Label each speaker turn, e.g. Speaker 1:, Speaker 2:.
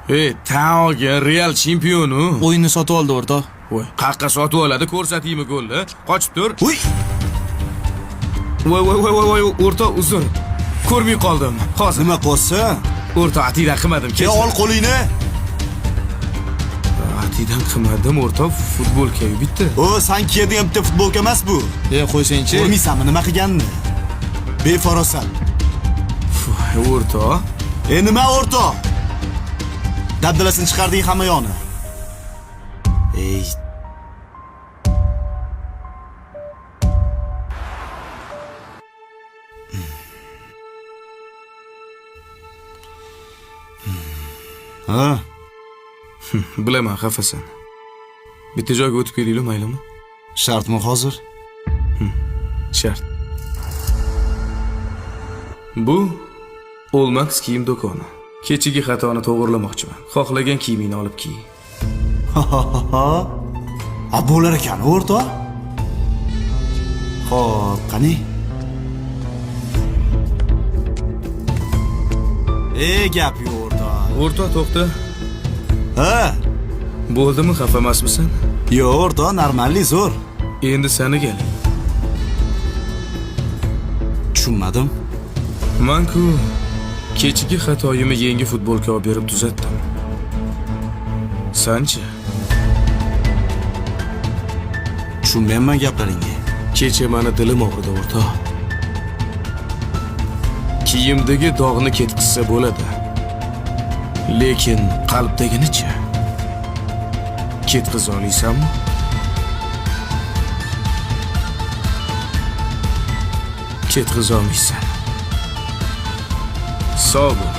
Speaker 1: Taoga Real chempionu.
Speaker 2: O'yinni sotib oldi o'rtoq.
Speaker 1: Voy, qayerga sotib oladi? Ko'rsataymi golni? Qochib tur.
Speaker 2: Uy!
Speaker 1: Voy, o'rtoq uzr. Ko'rmay qoldim. Hozir
Speaker 2: Nima qilsan?
Speaker 1: o'rtoq atidan qilmadim.
Speaker 2: Ke ol qo'lingni.
Speaker 1: Atidan qilmadim o'rtoq, futbolka bitta.
Speaker 2: O, sen kiyadigan bitta futbolka emas bu. Qo'ysangchi. Ko'rmaysanmi nima qilganini? Befarosat.
Speaker 1: Voy, o'rtoq.
Speaker 2: Nima o'rtoq? Dabdalasini chiqarding hamma yoni. Ha?
Speaker 1: Bilaman, xafasan. Bitta joyga o'tib kelaylik, maylimi?
Speaker 2: Shartmi hozir?
Speaker 1: Shart. Bu Olmax kiyim do'koni. Kechagi xatoni to'g'rilamoqchiman. Xohlagan kiyimingni olib kiy.
Speaker 2: A bo'lar ekan, o'rtoq. Xo'p, qani? Gap yo'q, o'rtoq.
Speaker 1: O'rtoq, to'xta.
Speaker 2: Ha?
Speaker 1: Bo'ldimi, xafa emasmisan?
Speaker 2: Yo'q, o'rtoq, normalli zo'r.
Speaker 1: Endi seni kel.
Speaker 2: Tushunmadim.
Speaker 1: Men-ku kechagi xatoyimni yangi futbolka olib berib tuzatdim. Sanchi?
Speaker 2: Tushunmayman gaplaringni.
Speaker 1: Kecha meni dilim og'ridi, o'rtoq. Kiyimdagi dog'ni ketkizsa bo'ladi. Lekin qalbdagini-chi? Ketkiza olmaysanmi? Ketkiza olmaysan. Sog' bo'l.